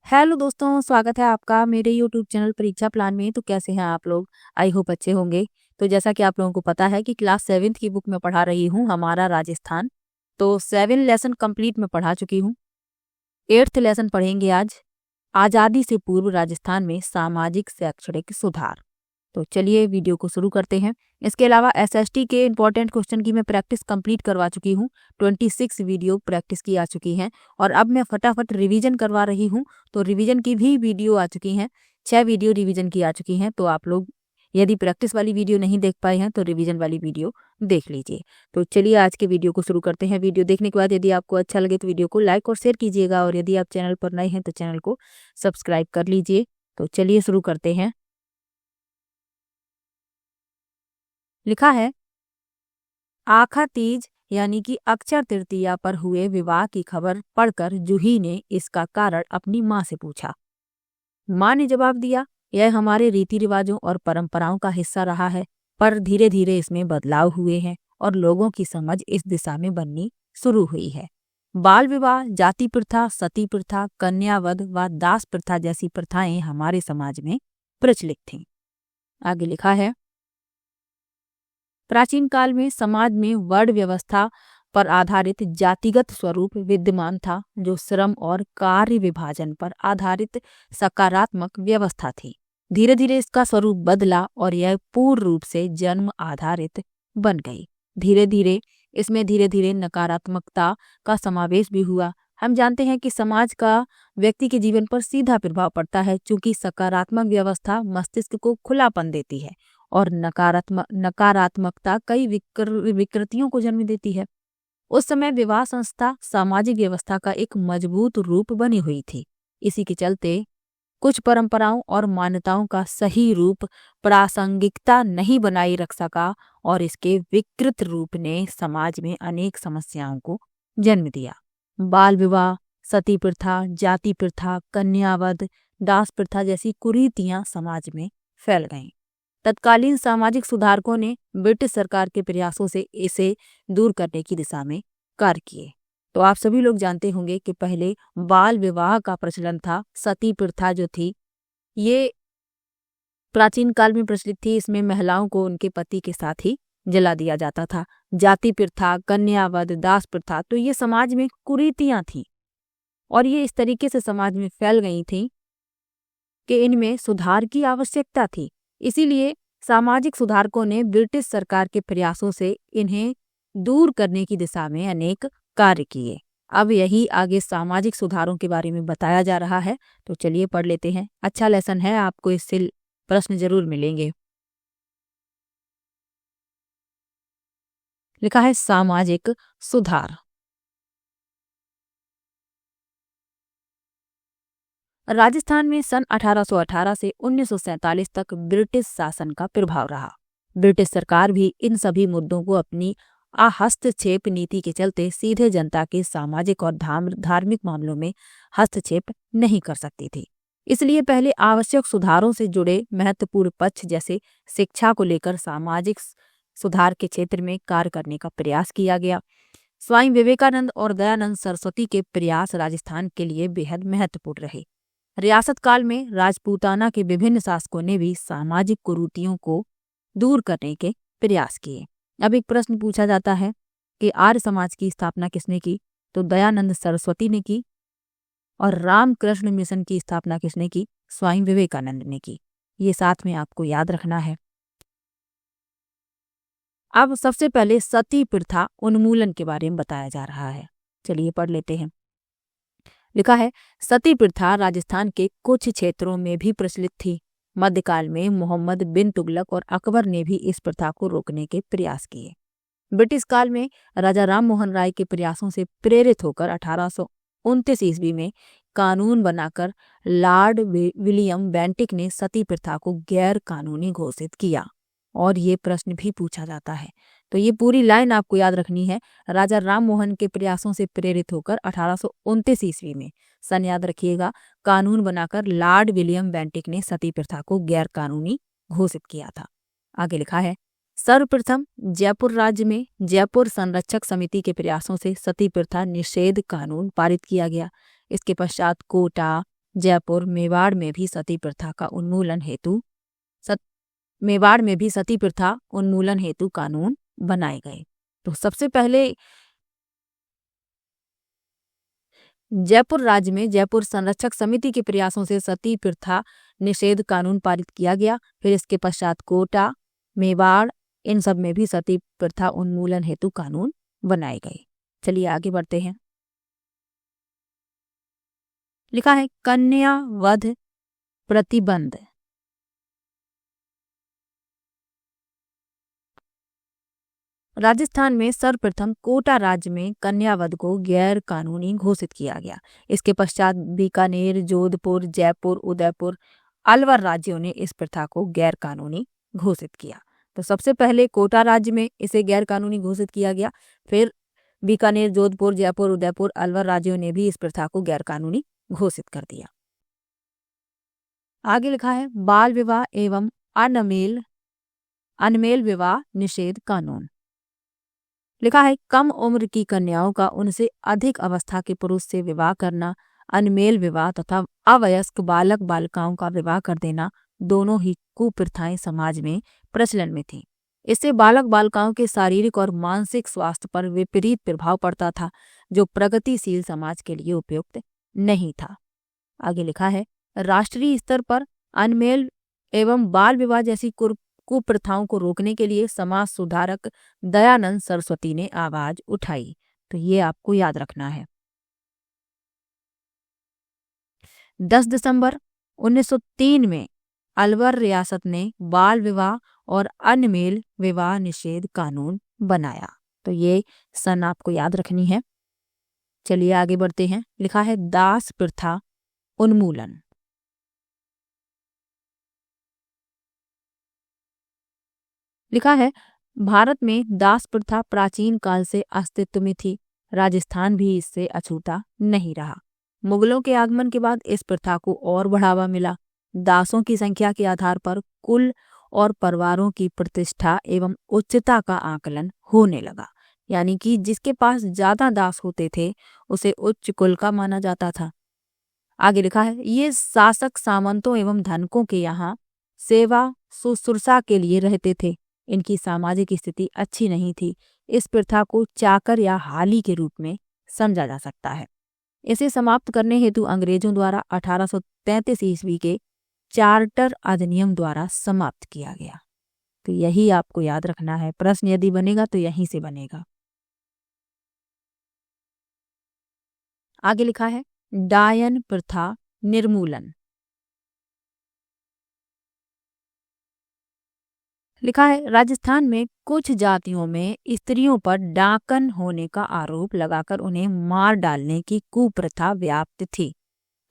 Hello दोस्तों, स्वागत है आपका मेरे यूट्यूब चैनल परीक्षा प्लान में। तो कैसे हैं आप लोग? आई होप अच्छे होंगे। तो जैसा कि आप लोगों को पता है कि क्लास 7th की बुक में पढ़ा रही हूँ हमारा राजस्थान। तो 7 लेसन कंप्लीट में पढ़ा चुकी हूँ। 8th लेसन पढ़ेंगे आज, आज़ादी से पूर्व राजस्थान में सामाजिक शैक्षणिक सुधार। तो चलिए वीडियो को शुरू करते हैं। इसके अलावा एसएसटी के इंपॉर्टेंट क्वेश्चन की मैं प्रैक्टिस कंप्लीट करवा चुकी हूँ। 26 वीडियो प्रैक्टिस की आ चुकी हैं और अब मैं फटाफट रिवीजन करवा रही हूँ। तो रिवीजन की भी वीडियो आ चुकी हैं, 6 वीडियो रिवीजन की आ चुकी हैं। तो आप लोग यदि प्रैक्टिस वाली वीडियो नहीं देख पाए हैं तो रिवीजन वाली वीडियो देख लीजिए। तो चलिए आज के वीडियो को शुरू करते हैं। वीडियो देखने के बाद यदि आपको अच्छा लगे तो वीडियो को लाइक और शेयर कीजिएगा, और यदि आप चैनल पर नए हैं तो चैनल को सब्सक्राइब कर लीजिए। तो चलिए शुरू करते हैं। लिखा है, आखा तीज यानी कि अक्षय तृतीया पर हुए विवाह की खबर पढ़कर जूही ने इसका कारण अपनी माँ से पूछा। माँ ने जवाब दिया, यह हमारे रीति रिवाजों और परंपराओं का हिस्सा रहा है, पर धीरे धीरे इसमें बदलाव हुए हैं और लोगों की समझ इस दिशा में बननी शुरू हुई है। बाल विवाह, जाति प्रथा, सती प्रथा, कन्यावध व दास प्रथा जैसी प्रथाएं हमारे समाज में प्रचलित थीं। आगे लिखा है, प्राचीन काल में समाज में वर्ण व्यवस्था पर आधारित जातिगत स्वरूप विद्यमान था, जो श्रम और कार्य विभाजन पर आधारित सकारात्मक व्यवस्था थी। धीरे धीरे इसका स्वरूप बदला और यह पूर्ण रूप से जन्म आधारित बन गई। धीरे धीरे नकारात्मकता का समावेश भी हुआ। हम जानते हैं कि समाज का व्यक्ति के जीवन पर सीधा प्रभाव पड़ता है, चूंकि सकारात्मक व्यवस्था मस्तिष्क को खुलापन देती है और नकारात्मकता कई विकृतियों को जन्म देती है। उस समय विवाह संस्था सामाजिक व्यवस्था का एक मजबूत रूप बनी हुई थी। इसी के चलते कुछ परंपराओं और मान्यताओं का सही रूप प्रासंगिकता नहीं बनाए रख सका और इसके विकृत रूप ने समाज में अनेक समस्याओं को जन्म दिया। बाल विवाह, सती प्रथा, जाति प्रथा, कन्यावध, दास प्रथा जैसी कुरीतियां समाज में फैल गईं। तत्कालीन सामाजिक सुधारकों ने ब्रिटिश सरकार के प्रयासों से इसे दूर करने की दिशा में कार्य किए। तो आप सभी लोग जानते होंगे कि पहले बाल विवाह का प्रचलन था। सती प्रथा जो थी ये प्राचीन काल में प्रचलित थी। इसमें महिलाओं को उनके पति के साथ ही जला दिया जाता था। जाति प्रथा, कन्यावध, दास प्रथा, तो ये समाज में कुरीतियां थीं और ये इस तरीके से समाज में फैल गई थीं कि इनमें सुधार की आवश्यकता थी। इसीलिए सामाजिक सुधारकों ने ब्रिटिश सरकार के प्रयासों से इन्हें दूर करने की दिशा में अनेक कार्य किए। अब यही आगे सामाजिक सुधारों के बारे में बताया जा रहा है। तो चलिए पढ़ लेते हैं। अच्छा लेसन है, आपको इससे प्रश्न जरूर मिलेंगे। लिखा है, सामाजिक सुधार। राजस्थान में सन 1818 से 1947 तक ब्रिटिश शासन का प्रभाव रहा। ब्रिटिश सरकार भी इन सभी मुद्दों को अपनी हस्तक्षेप नीति के चलते सीधे जनता के सामाजिक और धार्मिक मामलों में हस्तक्षेप नहीं कर सकती थी। इसलिए पहले आवश्यक सुधारों से जुड़े महत्वपूर्ण पक्ष जैसे शिक्षा को लेकर सामाजिक सुधार के क्षेत्र में कार्य करने का प्रयास किया गया। स्वामी विवेकानंद और दयानंद सरस्वती के प्रयास राजस्थान के लिए बेहद महत्वपूर्ण रहे। रियासत काल में राजपूताना के विभिन्न शासकों ने भी सामाजिक कुरीतियों को दूर करने के प्रयास किए। अब एक प्रश्न पूछा जाता है कि आर्य समाज की स्थापना किसने की? तो दयानंद सरस्वती ने की। और रामकृष्ण मिशन की स्थापना किसने की? स्वामी विवेकानंद ने की। ये साथ में आपको याद रखना है। अब सबसे पहले सती प्रथा उन्मूलन के बारे में बताया जा रहा है। चलिए पढ़ लेते हैं। लिखा है, सती प्रथा राजस्थान के कुछ क्षेत्रों में भी प्रचलित थी। मध्यकाल में मोहम्मद बिन तुगलक और अकबर ने भी इस प्रथा को रोकने के प्रयास किए। ब्रिटिश काल में राजा राम मोहन राय के प्रयासों से प्रेरित होकर 1829 ईस्वी में कानून बनाकर लॉर्ड विलियम बेंटिक ने सती प्रथा को गैर कानूनी घोषित किया। और ये प्रश्न भी पूछा जाता है, तो ये पूरी लाइन आपको याद रखनी है। राजा राम मोहन के प्रयासों से प्रेरित होकर 1829 ईस्वी में, सन याद रखिएगा, कानून बनाकर लॉर्ड विलियम बेंटिक ने सती प्रथा को गैर कानूनी घोषित किया था। आगे लिखा है, सर्वप्रथम जयपुर राज्य में जयपुर संरक्षक समिति के प्रयासों से सती प्रथा निषेध कानून पारित किया गया। इसके पश्चात कोटा, जयपुर मेवाड़ में भी सती प्रथा का उन्मूलन हेतु मेवाड़ में भी सती प्रथा उन्मूलन हेतु कानून बनाए गए। तो सबसे पहले जयपुर राज्य में जयपुर संरक्षक समिति के प्रयासों से सती प्रथा निषेध कानून पारित किया गया। फिर इसके पश्चात कोटा, मेवाड़, इन सब में भी सती प्रथा उन्मूलन हेतु कानून बनाए गए। चलिए आगे बढ़ते हैं। लिखा है कन्या वध प्रतिबंध। राजस्थान में सर्वप्रथम कोटा राज्य में कन्यावध को गैर कानूनी घोषित किया गया। इसके पश्चात बीकानेर, जोधपुर, जयपुर, उदयपुर, अलवर राज्यों ने इस प्रथा को गैर कानूनी घोषित किया। तो सबसे पहले कोटा राज्य में इसे गैर कानूनी घोषित किया गया। फिर बीकानेर, जोधपुर, जयपुर, उदयपुर, अलवर राज्यों ने भी इस प्रथा को गैर कानूनी घोषित कर दिया। आगे लिखा है बाल विवाह एवं अनमेल विवाह निषेध कानून। लिखा है कम उम्र की कन्याओं का उनसे अधिक अवस्था के पुरुष से विवाह करना, अनमेल विवाह तथा अवयस्क बालक बालिकाओं का विवाह कर देना, दोनों ही कुप्रथाएं समाज में प्रचलन में थीं। इससे बालक बालिकाओं के शारीरिक और मानसिक स्वास्थ्य पर विपरीत प्रभाव पड़ता था, जो प्रगतिशील समाज के लिए उपयुक्त नहीं था। आगे लिखा है राष्ट्रीय स्तर पर अनमेल एवं बाल विवाह जैसी कुप्रथाओं को रोकने के लिए समाज सुधारक दयानंद सरस्वती ने आवाज उठाई। तो ये आपको याद रखना है। 10 दिसंबर 1903 में अलवर रियासत ने बाल विवाह और अनमेल विवाह निषेध कानून बनाया। तो ये सन आपको याद रखनी है। चलिए आगे बढ़ते हैं। लिखा है दास प्रथा उन्मूलन। लिखा है भारत में दास प्रथा प्राचीन काल से अस्तित्व में थी। राजस्थान भी इससे अछूता नहीं रहा। मुगलों के आगमन के बाद इस प्रथा को और बढ़ावा मिला। दासों की संख्या के आधार पर कुल और परिवारों की प्रतिष्ठा एवं उच्चता का आकलन होने लगा। यानी कि जिसके पास ज्यादा दास होते थे उसे उच्च कुल का माना जाता था। आगे लिखा है ये शासक सामंतों एवं धनकों के यहाँ सेवा शुश्रूषा के लिए रहते थे। इनकी सामाजिक स्थिति अच्छी नहीं थी। इस प्रथा को चाकर या हाली के रूप में समझा जा सकता है। इसे समाप्त करने हेतु अंग्रेजों द्वारा 1833 ईस्वी के चार्टर अधिनियम द्वारा समाप्त किया गया। तो यही आपको याद रखना है। प्रश्न यदि बनेगा तो यहीं से बनेगा। आगे लिखा है डायन प्रथा निर्मूलन। लिखा है राजस्थान में कुछ जातियों में स्त्रियों पर डाकन होने का आरोप लगाकर उन्हें मार डालने की कुप्रथा व्याप्त थी।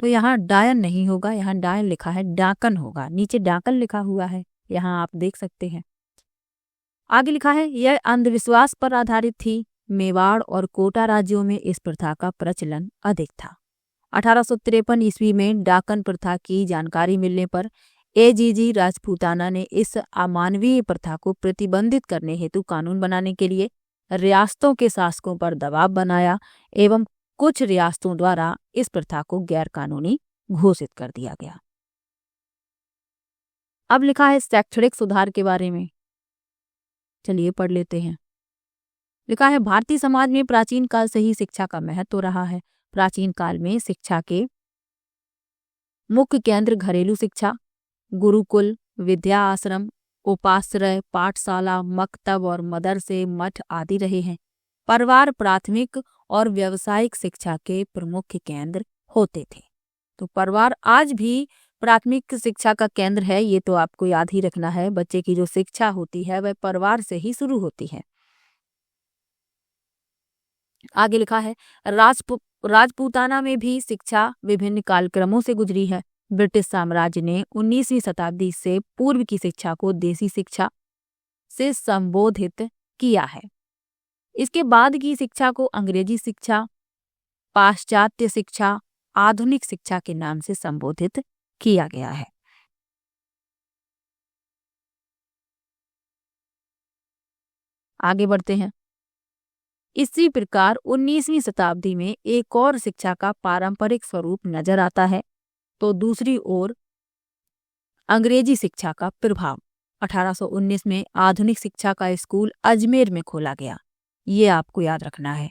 तो यहाँ डायन नहीं होगा, यहाँ डायन लिखा है, डाकन होगा। नीचे डाकन लिखा हुआ है, यहाँ आप देख सकते हैं। आगे लिखा है यह अंधविश्वास पर आधारित थी। मेवाड़ और कोटा राज्यों में इस प्रथा का प्रचलन अधिक था। 1853 ईस्वी में डाकन प्रथा की जानकारी मिलने पर एजीजी राजपूताना ने इस अमानवीय प्रथा को प्रतिबंधित करने हेतु कानून बनाने के लिए रियासतों के शासकों पर दबाव बनाया एवं कुछ रियासतों द्वारा इस प्रथा को गैर कानूनी घोषित कर दिया गया। अब लिखा है शैक्षणिक सुधार के बारे में। चलिए पढ़ लेते हैं। लिखा है भारतीय समाज में प्राचीन काल से ही शिक्षा का महत्व रहा है। प्राचीन काल में शिक्षा के मुख्य केंद्र घरेलू शिक्षा, गुरुकुल, विद्या आश्रम, उपाश्रय, पाठशाला, मकतब और मदरसे, मठ आदि रहे हैं। परिवार प्राथमिक और व्यावसायिक शिक्षा के प्रमुख केंद्र होते थे। तो परिवार आज भी प्राथमिक शिक्षा का केंद्र है, ये तो आपको याद ही रखना है। बच्चे की जो शिक्षा होती है वह परिवार से ही शुरू होती है। आगे लिखा है राजपूताना में भी शिक्षा विभिन्न कालक्रमों से गुजरी है। ब्रिटिश साम्राज्य ने 19वीं शताब्दी से पूर्व की शिक्षा को देसी शिक्षा से संबोधित किया है। इसके बाद की शिक्षा को अंग्रेजी शिक्षा, पाश्चात्य शिक्षा, आधुनिक शिक्षा के नाम से संबोधित किया गया है। आगे बढ़ते हैं। इसी प्रकार 19वीं शताब्दी में एक और शिक्षा का पारंपरिक स्वरूप नजर आता है। तो दूसरी ओर अंग्रेजी शिक्षा का प्रभाव। 1819 में आधुनिक शिक्षा का स्कूल अजमेर में खोला गया। ये आपको याद रखना है।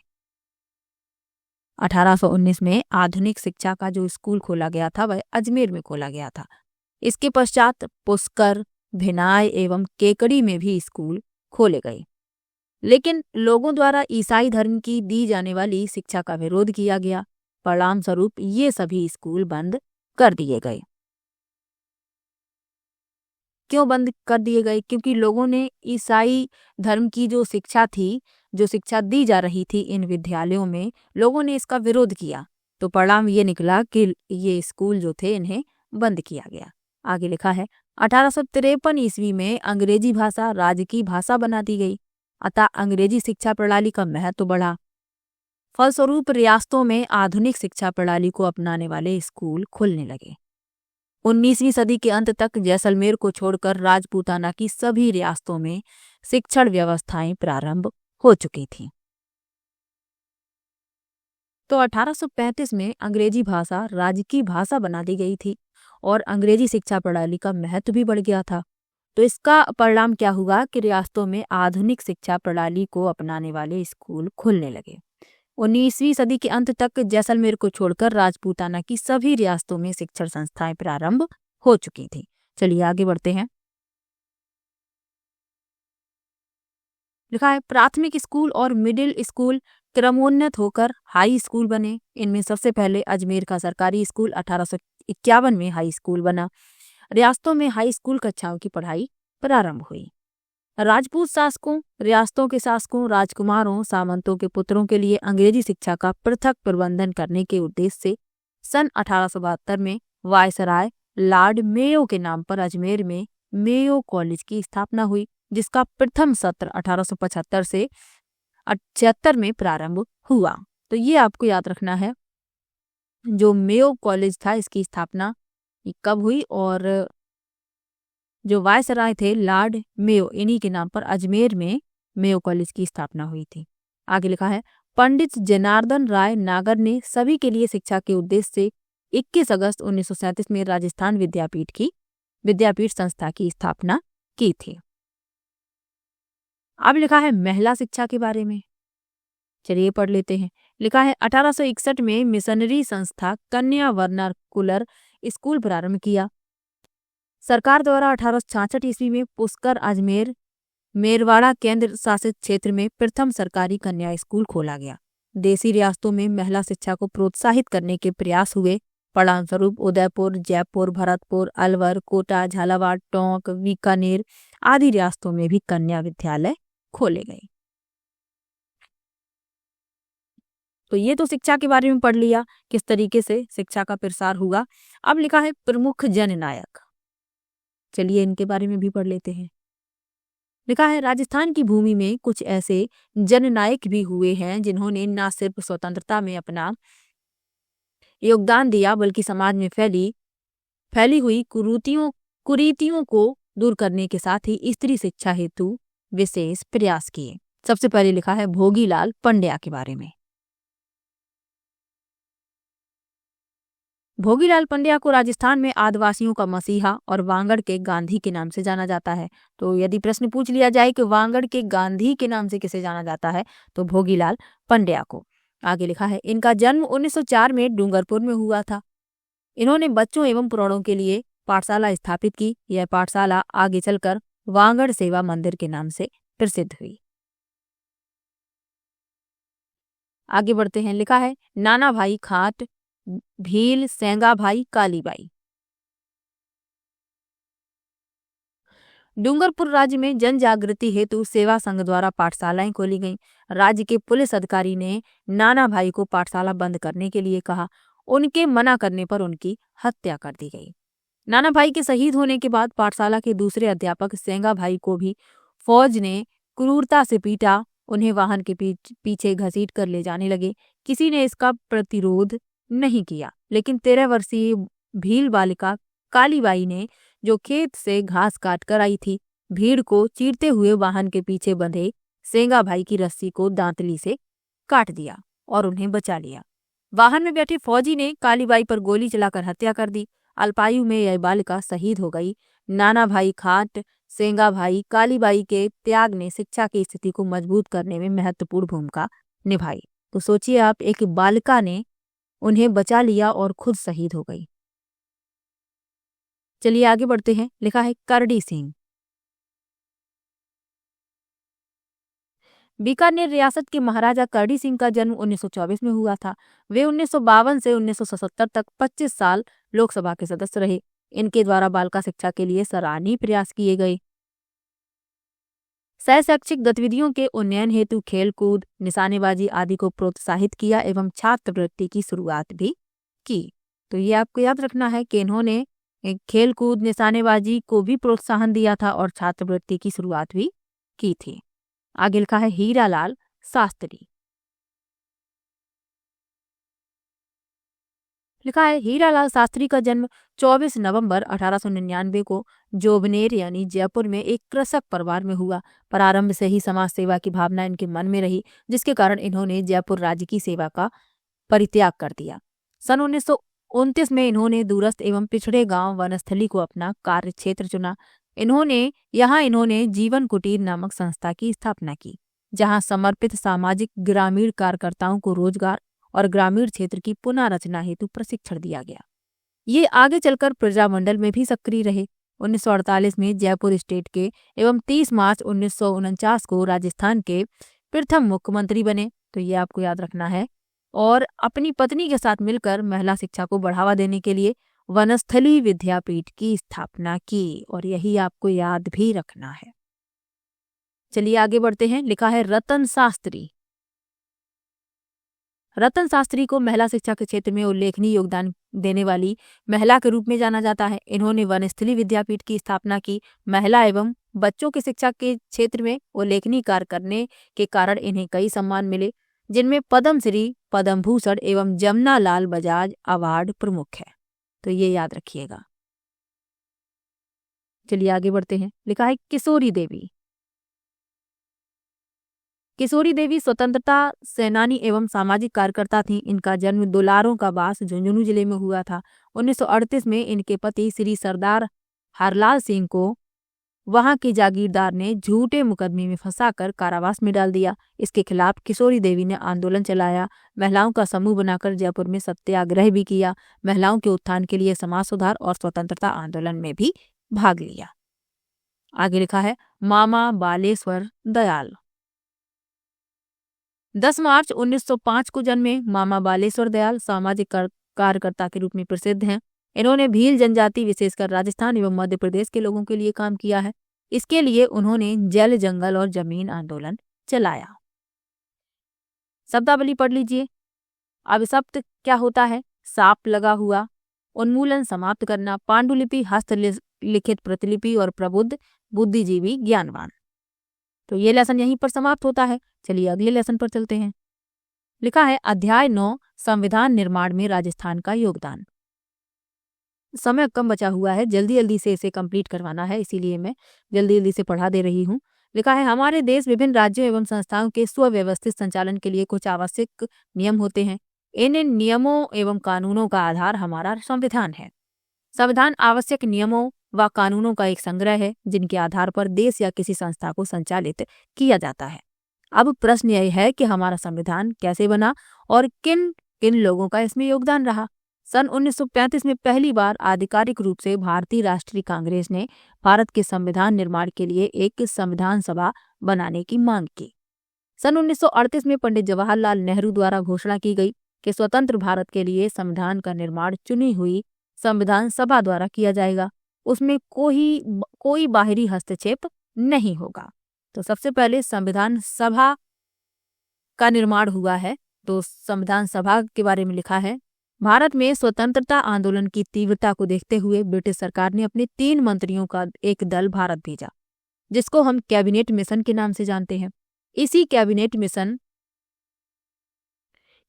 1819 में आधुनिक शिक्षा का जो स्कूल खोला गया था वह अजमेर में खोला गया था। इसके पश्चात पुष्कर, भिनाय एवं केकड़ी में भी स्कूल खोले गए, लेकिन लोगों द्वारा ईसाई धर्म की दी जाने वाली शिक्षा का विरोध किया गया। परिणाम स्वरूप ये सभी स्कूल बंद कर दिए गए। क्यों बंद कर दिए गए? क्योंकि लोगों ने ईसाई धर्म की जो शिक्षा थी, जो शिक्षा दी जा रही थी इन विद्यालयों में, लोगों ने इसका विरोध किया। तो परिणाम ये निकला कि ये स्कूल जो थे इन्हें बंद किया गया। आगे लिखा है 1853 ईस्वी में अंग्रेजी भाषा राजकीय भाषा बना दी गई, अतः अंग्रेजी शिक्षा प्रणाली का महत्व बढ़ा। फलस्वरूप रियासतों में आधुनिक शिक्षा प्रणाली को अपनाने वाले स्कूल खुलने लगे। 19वीं सदी के अंत तक जैसलमेर को छोड़कर राजपूताना की सभी रियासतों में शिक्षण व्यवस्थाएं प्रारंभ हो चुकी थीं। तो 1835 में अंग्रेजी भाषा राजकीय भाषा बना दी गई थी और अंग्रेजी शिक्षा प्रणाली का महत्व भी बढ़ गया था। तो इसका परिणाम क्या हुआ कि रियासतों में आधुनिक शिक्षा प्रणाली को अपनाने वाले स्कूल खुलने लगे। 19वीं सदी के अंत तक जैसलमेर को छोड़कर राजपूताना की सभी रियासतों में शिक्षण संस्थाएं प्रारंभ हो चुकी थी। चलिए आगे बढ़ते हैं। लिखा है प्राथमिक स्कूल और मिडिल स्कूल क्रमोन्नत होकर हाई स्कूल बने। इनमें सबसे पहले अजमेर का सरकारी स्कूल 1851 में हाई स्कूल बना। रियासतों में हाई स्कूल कक्षाओं की पढ़ाई प्रारंभ हुई। राजपूत शासकों, रियासतों के शासकों, राजकुमारों, सामंतों के पुत्रों के लिए अंग्रेजी शिक्षा का पृथक प्रबंधन करने के उद्देश्य से सन 1872 में वायसराय लॉर्ड मेयो के नाम पर अजमेर में मेयो कॉलेज की स्थापना हुई, जिसका प्रथम सत्र 1875 से 78 में प्रारंभ हुआ। तो ये आपको याद रखना है, जो मेयो कॉलेज था इसकी स्थापना कब हुई और जो वायसराय थे लॉर्ड मेयो, इन्हीं के नाम पर अजमेर में मेयो कॉलेज की स्थापना हुई थी। आगे लिखा है पंडित जनार्दन राय नागर ने सभी के लिए शिक्षा के उद्देश्य से 21 अगस्त 1937 में राजस्थान विद्यापीठ संस्था की स्थापना की थी। अब लिखा है महिला शिक्षा के बारे में, चलिए पढ़ लेते हैं। लिखा है 1861 में मिशनरी संस्था कन्या वर्नाकुलर स्कूल प्रारंभ किया। सरकार द्वारा 1866 ईस्वी में पुष्कर अजमेर मेरवाड़ा केंद्र शासित क्षेत्र में प्रथम सरकारी कन्या स्कूल खोला गया। देसी रियासतों में महिला शिक्षा को प्रोत्साहित करने के प्रयास हुए। परिणामस्वरूप उदयपुर, जयपुर, भरतपुर, अलवर, कोटा, झालावाड़, टोंक, बीकानेर आदि रियासतों में भी कन्या विद्यालय खोले गए। तो ये तो शिक्षा के बारे में पढ़ लिया, किस तरीके से शिक्षा का प्रसार हुआ। अब लिखा है प्रमुख जननायक, चलिए इनके बारे में भी पढ़ लेते हैं। लिखा है राजस्थान की भूमि में कुछ ऐसे जननायक भी हुए हैं जिन्होंने न सिर्फ स्वतंत्रता में अपना योगदान दिया, बल्कि समाज में फैली हुई कुरीतियों को दूर करने के साथ ही स्त्री शिक्षा हेतु विशेष प्रयास किए। सबसे पहले लिखा है भोगीलाल पंड्या के बारे में। भोगीलाल पंड्या को राजस्थान में आदिवासियों का मसीहा और वांगड़ के गांधी के नाम से जाना जाता है। तो यदि प्रश्न पूछ लिया जाए कि वांगड़ के गांधी के नाम से किसे जाना जाता है, तो भोगीलाल पंड्या को। आगे लिखा है इनका जन्म 1904 में डूंगरपुर में हुआ था। इन्होंने बच्चों एवं प्रौढ़ों के लिए पाठशाला स्थापित की। यह पाठशाला आगे चलकर वांगड़ सेवा मंदिर के नाम से प्रसिद्ध हुई। आगे बढ़ते हैं। लिखा है नाना भाई खाट, भील, सेंगा भाई, कालीबाई। डूंगरपुर राज्य में जन जागृति हेतु सेवा संघ द्वारा पाठशालाएं खोली गईं। राज्य के पुलिस अधिकारी ने नाना भाई को पाठशाला बंद करने के लिए कहा। उनके मना करने पर उनकी हत्या कर दी गई। नाना भाई के शहीद होने के बाद पाठशाला के दूसरे अध्यापक सेंगा भाई को भी फौज ने क्रूरता से पीटा। उन्हें वाहन के पीछे घसीट कर ले जाने लगे। किसी ने इसका प्रतिरोध नहीं किया, लेकिन 13 वर्षीय भील बालिका कालीबाई ने, जो खेत से घास काट कर आई थी, भीड़ को चीरते हुए वाहन के पीछे बंधे सेंगा भाई की रस्सी को दांतली से काट दिया और उन्हें बचा लिया। वाहन में बैठे फौजी ने कालीबाई पर गोली चलाकर हत्या कर दी। अल्पायु में यह बालिका शहीद हो गई। नाना भाई खाट, सेंगा भाई, कालीबाई के त्याग ने शिक्षा की स्थिति को मजबूत करने में महत्वपूर्ण भूमिका निभाई। तो सोचिए आप, एक बालिका ने उन्हें बचा लिया और खुद शहीद हो गई। चलिए आगे बढ़ते हैं। लिखा है करडी सिंह। बीकानेर रियासत के महाराजा करडी सिंह का जन्म 1924 में हुआ था। वे 1952 से 1977 तक 25 साल लोकसभा के सदस्य रहे। इनके द्वारा बालिका शिक्षा के लिए सराहनीय प्रयास किए गए। शैक्षिक गतिविधियों के उन्नयन हेतु खेल कूद, निशानेबाजी आदि को प्रोत्साहित किया एवं छात्रवृत्ति की शुरुआत भी की। तो ये आपको याद रखना है कि इन्होंने खेल कूद, निशानेबाजी को भी प्रोत्साहन दिया था और छात्रवृत्ति की शुरुआत भी की थी। आगे लिखा है हीरालाल शास्त्री। लिखा है हीरालाल शास्त्री का जन्म 24 नवंबर 1899 को जोबनेर यानी जयपुर में एक कृषक परिवार में हुआ। प्रारंभ से ही समाज सेवा की भावना इनके मन में रही, जिसके कारण इन्होंने जयपुर राज्य की सेवा का परित्याग कर दिया। सन 1929 में इन्होंने दूरस्थ एवं पिछड़े गांव वनस्थली को अपना कार्य क्षेत्र चुना। इन्होंने जीवन कुटीर नामक संस्था की स्थापना की, जहां समर्पित सामाजिक ग्रामीण कार्यकर्ताओं को रोजगार और ग्रामीण क्षेत्र की पुनर्रचना हेतु प्रशिक्षण दिया गया। ये आगे चलकर प्रजामंडल में भी सक्रिय रहे। 1948 में जयपुर स्टेट के एवं 30 मार्च 1949 को राजस्थान के प्रथम मुख्यमंत्री बने। तो ये आपको याद रखना है। और अपनी पत्नी के साथ मिलकर महिला शिक्षा को बढ़ावा देने के लिए वनस्थली विद्यापीठ की स्थापना की, और यही आपको याद भी रखना है। चलिए आगे बढ़ते हैं। लिखा है रतन शास्त्री। रतन शास्त्री को महिला शिक्षा के क्षेत्र में उल्लेखनीय योगदान देने वाली महिला के रूप में जाना जाता है। इन्होंने वनस्थली विद्यापीठ की स्थापना की। महिला एवं बच्चों की शिक्षा के क्षेत्र में उल्लेखनीय कार्य करने के कारण इन्हें कई सम्मान मिले, जिनमें पद्मश्री, पद्म भूषण एवं जमुना लाल बजाज अवार्ड प्रमुख है। तो ये याद रखिएगा। चलिए आगे बढ़ते हैं। लिखा है किशोरी देवी। किशोरी देवी स्वतंत्रता सेनानी एवं सामाजिक कार्यकर्ता थीं। इनका जन्म दुलारों का बास झुंझुनू जिले में हुआ था। 1938 में इनके पति श्री सरदार हरलाल सिंह को वहां की जागीरदार ने झूठे मुकदमे में फंसाकर कारावास में डाल दिया। इसके खिलाफ किशोरी देवी ने आंदोलन चलाया। महिलाओं का समूह बनाकर जयपुर में सत्याग्रह भी किया। महिलाओं के उत्थान के लिए समाज सुधार और स्वतंत्रता आंदोलन में भी भाग लिया। आगे लिखा है मामा बालेश्वर दयाल। 10 मार्च 1905 को जन्मे मामा बालेश्वर दयाल सामाजिक कार्यकर्ता के रूप में प्रसिद्ध हैं। इन्होंने भील जनजाति विशेषकर राजस्थान एवं मध्य प्रदेश के लोगों के लिए काम किया है। इसके लिए उन्होंने जल, जंगल और जमीन आंदोलन चलाया। शब्दावली पढ़ लीजिए। अभिशप्त क्या होता है? साप लगा हुआ, उन्मूलन समाप्त करना, पांडुलिपि हस्तलिखित प्रतिलिपि और प्रबुद्ध, बुद्धिजीवी, ज्ञानवान। तो ये लेसन यहीं पर समाप्त होता है। चलिए अगले लेसन पर चलते हैं। लिखा है अध्याय 9 संविधान निर्माण में राजस्थान का योगदान। समय कम बचा हुआ है, जल्दी जल्दी से इसे कंप्लीट करवाना है, इसीलिए मैं जल्दी जल्दी से पढ़ा दे रही हूँ। लिखा है हमारे देश विभिन्न राज्यों एवं संस्थाओं के सुव्यवस्थित संचालन के लिए कुछ आवश्यक नियम होते हैं। इन नियमों एवं कानूनों का आधार हमारा संविधान है। संविधान आवश्यक नियमों व कानूनों का एक संग्रह है, जिनके आधार पर देश या किसी संस्था को संचालित किया जाता है। अब प्रश्न यह है कि हमारा संविधान कैसे बना और किन किन लोगों का इसमें योगदान रहा। सन 1935 में पहली बार आधिकारिक रूप से भारतीय राष्ट्रीय कांग्रेस ने भारत के संविधान निर्माण के लिए एक संविधान सभा बनाने की मांग की। सन 1938 में पंडित जवाहरलाल नेहरू द्वारा घोषणा की गई कि स्वतंत्र भारत के लिए संविधान का निर्माण चुनी हुई संविधान सभा द्वारा किया जाएगा। उसमें कोई बाहरी हस्तक्षेप नहीं होगा। तो सबसे पहले संविधान सभा का निर्माण हुआ है। तो संविधान सभा के बारे में लिखा है भारत में स्वतंत्रता आंदोलन की तीव्रता को देखते हुए ब्रिटिश सरकार ने अपने 3 मंत्रियों का एक दल भारत भेजा, जिसको हम कैबिनेट मिशन के नाम से जानते हैं। इसी कैबिनेट मिशन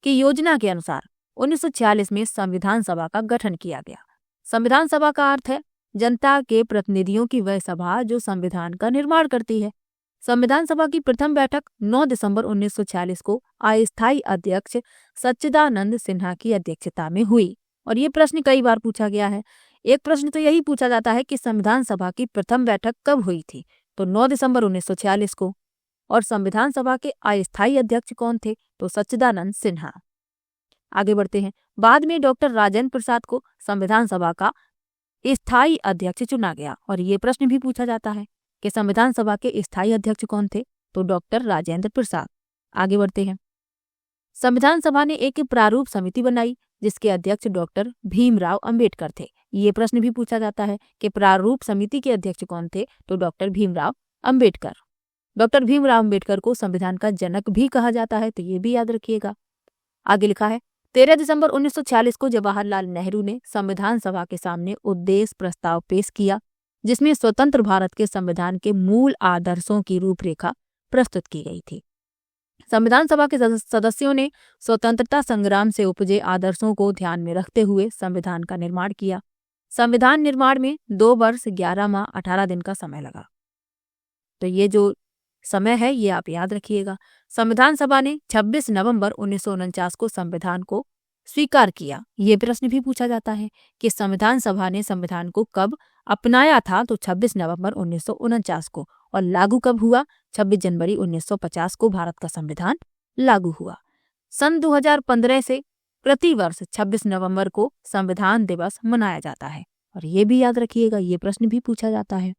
की योजना के अनुसार 1946 में संविधान सभा का गठन किया गया। संविधान सभा का अर्थ है जनता के प्रतिनिधियों की वह सभा जो संविधान का निर्माण करती है। संविधान सभा की प्रथम बैठक 9 दिसंबर 1946 को अस्थायी अध्यक्ष सच्चिदानंद सिन्हा की अध्यक्षता में हुई। और ये प्रश्न कई बार पूछा गया है। एक प्रश्न तो यही पूछा जाता है कि संविधान सभा की प्रथम बैठक कब हुई थी, तो 9 दिसंबर 1946 को। और संविधान सभा के अस्थायी अध्यक्ष कौन थे, तो सच्चिदानंद सिन्हा। आगे बढ़ते हैं। बाद में डॉक्टर राजेंद्र प्रसाद को संविधान सभा का स्थायी अध्यक्ष चुना गया, और ये प्रश्न भी पूछा जाता है कि संविधान सभा के स्थायी अध्यक्ष कौन थे, तो डॉक्टर राजेंद्र प्रसाद। आगे बढ़ते हैं। संविधान सभा ने एक प्रारूप समिति बनाई जिसके अध्यक्ष डॉक्टर भीमराव अंबेडकर थे। ये प्रश्न भी पूछा जाता है कि प्रारूप समिति के अध्यक्ष कौन थे, तो डॉक्टर भीमराव अंबेडकर। डॉक्टर भीमराव अंबेडकर को संविधान का जनक भी कहा जाता है, तो ये भी याद रखिएगा। आगे लिखा है 13 दिसंबर 1946 को जवाहरलाल नेहरू ने संविधान सभा के सामने उद्देश्य प्रस्ताव पेश किया, जिसमें स्वतंत्र भारत के संविधान के मूल आदर्शों की रूपरेखा प्रस्तुत की गई थी। संविधान सभा के सदस्यों ने स्वतंत्रता संग्राम से उपजे आदर्शों को ध्यान में रखते हुए संविधान का निर्माण किया। संविधान निर्माण में 2 वर्ष 11 माह 18 दिन का समय लगा। तो ये जो समय है ये आप याद रखिएगा। संविधान सभा ने 26 नवंबर 1949 को संविधान को स्वीकार किया। ये प्रश्न भी पूछा जाता है कि संविधान सभा ने संविधान को कब अपनाया था, तो 26 नवंबर 1949 को। और लागू कब हुआ, 26 जनवरी 1950 को भारत का संविधान लागू हुआ। सन 2015 से प्रतिवर्ष 26 नवंबर को संविधान दिवस मनाया जाता है, और ये भी याद रखिएगा, ये प्रश्न भी पूछा जाता है।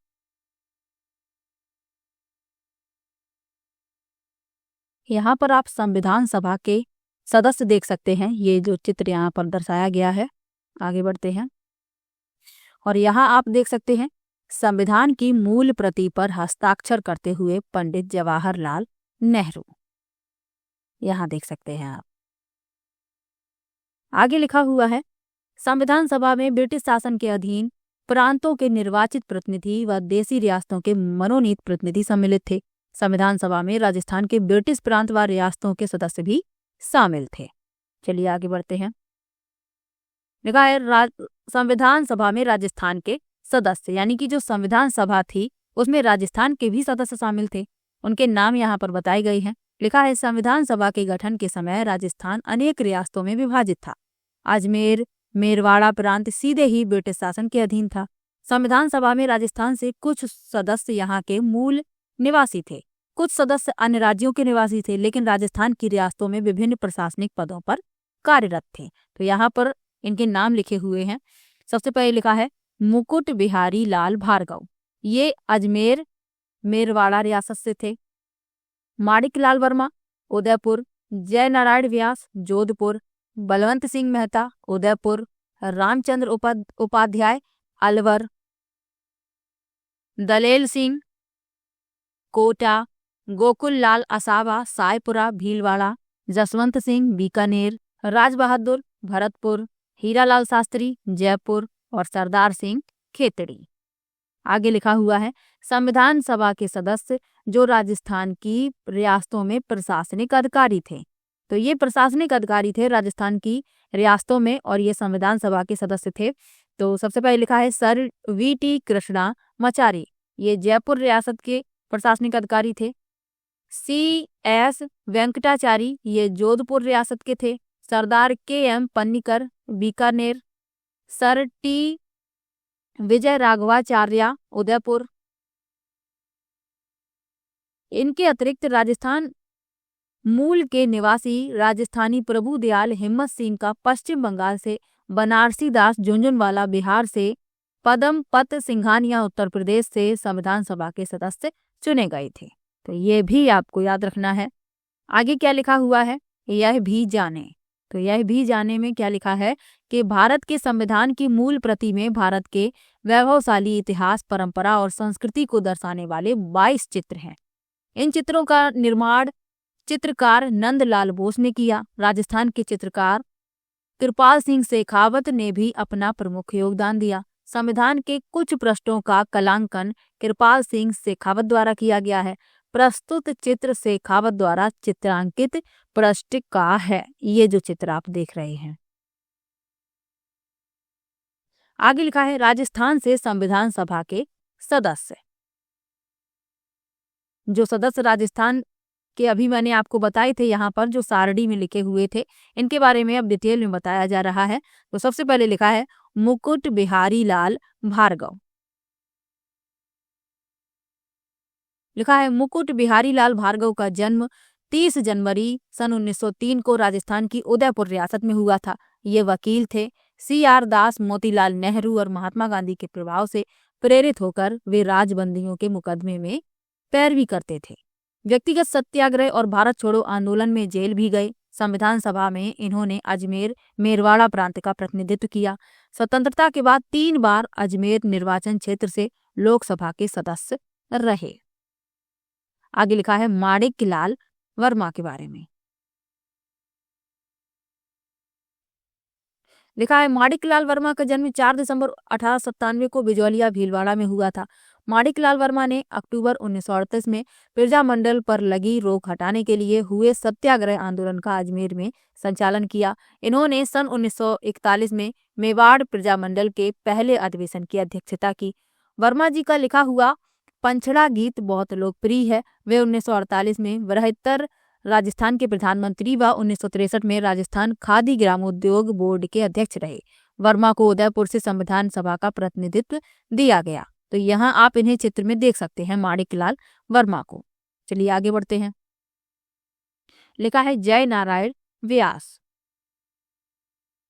यहाँ पर आप संविधान सभा के सदस्य देख सकते हैं, ये जो चित्र यहाँ पर दर्शाया गया है। आगे बढ़ते हैं। और यहाँ आप देख सकते हैं संविधान की मूल प्रति पर हस्ताक्षर करते हुए पंडित जवाहरलाल नेहरू, यहाँ देख सकते हैं आप। आगे लिखा हुआ है संविधान सभा में ब्रिटिश शासन के अधीन प्रांतों के निर्वाचित प्रतिनिधि व देशी रियासतों के मनोनीत प्रतिनिधि सम्मिलित थे। संविधान सभा में राजस्थान के ब्रिटिश प्रांत व रियासतों के सदस्य भी शामिल थे। चलिए आगे बढ़ते हैं। लिखा है संविधान सभा में राजस्थान के सदस्य, यानी कि जो संविधान सभा थी उसमें राजस्थान के भी सदस्य शामिल थे। उनके नाम यहाँ पर बताए गए हैं। लिखा है संविधान सभा के गठन के समय राजस्थान अनेक रियासतों में विभाजित था। अजमेर मेरवाड़ा प्रांत सीधे ही ब्रिटिश शासन के अधीन था। संविधान सभा में राजस्थान से कुछ सदस्य यहाँ के मूल निवासी थे, कुछ सदस्य अन्य राज्यों के निवासी थे, लेकिन राजस्थान की रियासतों में विभिन्न प्रशासनिक पदों पर कार्यरत थे। तो यहाँ पर इनके नाम लिखे हुए हैं। सबसे पहले लिखा है मुकुट बिहारी लाल भार्गव, ये अजमेर मेरवाड़ा रियासत से थे। माणिक लाल वर्मा उदयपुर, जय नारायण व्यास जोधपुर, बलवंत सिंह मेहता उदयपुर, रामचंद्र उपाध्याय अलवर, दलेल सिंह कोटा, गोकुल लाल असावा सायपुरा भीलवाड़ा, जसवंत सिंह बीकानेर, राज बहादुर भरतपुर, हीरालाल शास्त्री जयपुर और सरदार सिंह खेतड़ी। आगे लिखा हुआ है संविधान सभा के सदस्य जो राजस्थान की रियासतों में प्रशासनिक अधिकारी थे। तो ये प्रशासनिक अधिकारी थे राजस्थान की रियासतों में, और ये संविधान सभा के सदस्य थे। तो सबसे पहले लिखा है सर वी.टी. कृष्णा मचारी, ये जयपुर रियासत के प्रशासनिक अधिकारी थे। C.S. वेंकटाचारी, ये जोधपुर रियासत के थे। Sardar K.M. Panikkar Bikaner, sir T Vijay Raghavacharya Udaipur. इनके अतिरिक्त राजस्थान मूल के निवासी राजस्थानी प्रभु दयाल हिम्मत सिंह का पश्चिम बंगाल से, बनारसी दास झुंझुनवाला बिहार से, पदम पत सिंघानिया उत्तर प्रदेश से संविधान सभा के सदस्य चुने गए थे। तो ये भी आपको याद रखना है। आगे क्या लिखा हुआ है यह भी जाने। तो यह भी जाने में क्या लिखा है कि भारत के संविधान की मूल प्रति में भारत के वैभवशाली इतिहास, परंपरा और संस्कृति को दर्शाने वाले 22 चित्र हैं। इन चित्रों का निर्माण चित्रकार नंदलाल बोस ने किया। राजस्थान के चित्रकार कृपाल सिंह शेखावत ने भी अपना प्रमुख योगदान दिया। संविधान के कुछ पृष्ठों का कलांकन कृपाल सिंह शेखावत द्वारा किया गया है। प्रस्तुत चित्र शेखावत द्वारा चित्रांकित पृष्ठ का है, ये जो चित्र आप देख रहे हैं। आगे लिखा है राजस्थान से संविधान सभा के सदस्य। जो सदस्य राजस्थान के अभी मैंने आपको बताए थे, यहाँ पर जो सारणी में लिखे हुए थे, इनके बारे में अब डिटेल में बताया जा रहा है। तो सबसे पहले लिखा है मुकुट बिहारी लाल भार्गव। लिखा है मुकुट बिहारी लाल भार्गव का जन्म 30 जनवरी सन 1903 को राजस्थान की उदयपुर रियासत में हुआ था। ये वकील थे। CR दास, मोतीलाल नेहरू और महात्मा गांधी के प्रभाव से प्रेरित होकर वे राजबंदियों के मुकदमे में पैरवी करते थे। व्यक्तिगत सत्याग्रह और भारत छोड़ो आंदोलन में जेल भी गए। संविधान सभा में इन्होंने अजमेर मेरवाड़ा प्रांत का प्रतिनिधित्व किया। स्वतंत्रता के बाद 3 बार अजमेर निर्वाचन क्षेत्र से लोकसभा के सदस्य रहे। आगे लिखा है माणिक लाल वर्मा के बारे में। लिखा है माणिक लाल वर्मा का जन्म 4 दिसंबर 1897 को बिजौलिया भीलवाड़ा में हुआ था। माणिक लाल वर्मा ने अक्टूबर 1938 में प्रजामंडल पर लगी रोक हटाने के लिए हुए सत्याग्रह आंदोलन का अजमेर में संचालन किया। इन्होंने सन 1941 में मेवाड़ प्रजामंडल के पहले अधिवेशन की अध्यक्षता की। वर्मा जी का लिखा हुआ पंछड़ा गीत बहुत लोकप्रिय है। वे 1948 में बृहत्तर राजस्थान के प्रधानमंत्री व 1963 में राजस्थान खादी ग्रामोद्योग बोर्ड के अध्यक्ष रहे। वर्मा को उदयपुर से संविधान सभा का प्रतिनिधित्व दिया गया। तो यहाँ आप इन्हें चित्र में देख सकते हैं माणिक लाल वर्मा को। चलिए आगे बढ़ते हैं। लिखा है जय नारायण व्यास।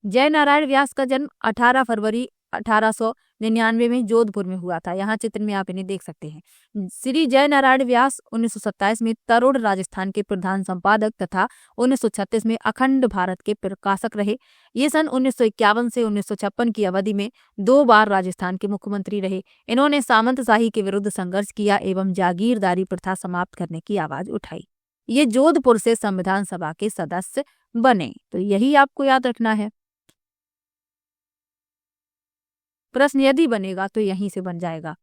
जय नारायण व्यास का जन्म 18 फरवरी 1899 में जोधपुर में हुआ था। यहाँ चित्र में आप इन्हें देख सकते हैं। श्री जय नारायण व्यास 1927 में तरुण राजस्थान के प्रधान संपादक तथा 1936 में अखंड भारत के प्रकाशक रहे। ये सन 1951 से 1956 की अवधि में 2 बार राजस्थान के मुख्यमंत्री रहे। इन्होंने सामंतशाही के विरुद्ध संघर्ष किया एवं जागीरदारी प्रथा समाप्त करने की आवाज उठाई। ये जोधपुर से संविधान सभा के सदस्य बने। तो यही आपको याद रखना है। प्रश्न यदि बनेगा तो यहीं से बन जाएगा।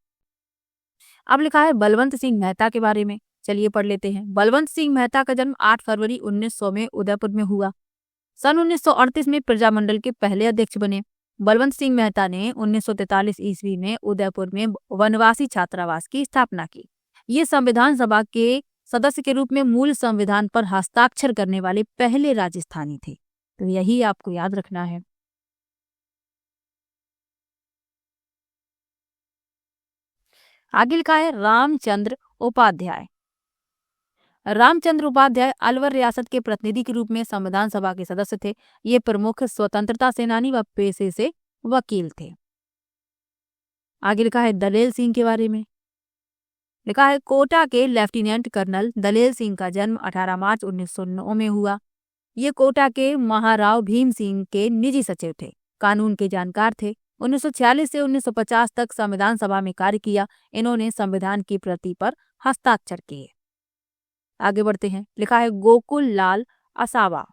अब लिखा है बलवंत सिंह मेहता के बारे में। चलिए पढ़ लेते हैं। बलवंत सिंह मेहता का जन्म 8 फरवरी 1900 में उदयपुर में हुआ। सन 1938 में प्रजामंडल के पहले अध्यक्ष बने। बलवंत सिंह मेहता ने 1943 ईस्वी में उदयपुर में वनवासी छात्रावास की स्थापना की। ये संविधान सभा के सदस्य के रूप में मूल संविधान पर हस्ताक्षर करने वाले पहले राजस्थानी थे। तो यही आपको याद रखना है। आगे लिखा है रामचंद्र उपाध्याय। रामचंद्र उपाध्याय अलवर रियासत के प्रतिनिधि के रूप में संविधान सभा के सदस्य थे। ये प्रमुख स्वतंत्रता सेनानी व पेशे से वकील थे। आगे लिखा है दलेल सिंह के बारे में। लिखा है कोटा के लेफ्टिनेंट कर्नल दलेल सिंह का जन्म 18 मार्च 1909 में हुआ। ये कोटा के महाराव भीम सिंह के निजी सचिव थे। कानून के जानकार थे। 1946 से 1950 तक संविधान सभा में कार्य किया। इन्होंने संविधान की प्रति पर हस्ताक्षर किए। आगे बढ़ते हैं। लिखा है गोकुल लाल असावा।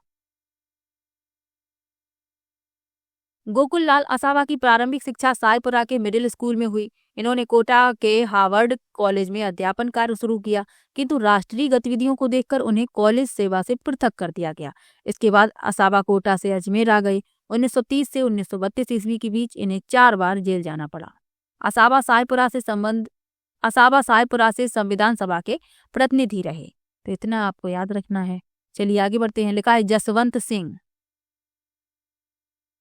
गोकुल लाल असावा की प्रारंभिक शिक्षा सायपुरा के मिडिल स्कूल में हुई। इन्होंने कोटा के हार्वर्ड कॉलेज में अध्यापन कार्य शुरू किया, किंतु राष्ट्रीय गतिविधियों को देखकर उन्हें कॉलेज सेवा से पृथक कर दिया गया। इसके बाद असावा कोटा से अजमेर आ गए। 1930 से 1932 ईस्वी के बीच इन्हें 4 बार जेल जाना पड़ा। असावा सायपुरा से संविधान सभा के प्रतिनिधि रहे। तो इतना आपको याद रखना है। चलिए आगे बढ़ते हैं। लिखा है जसवंत सिंह।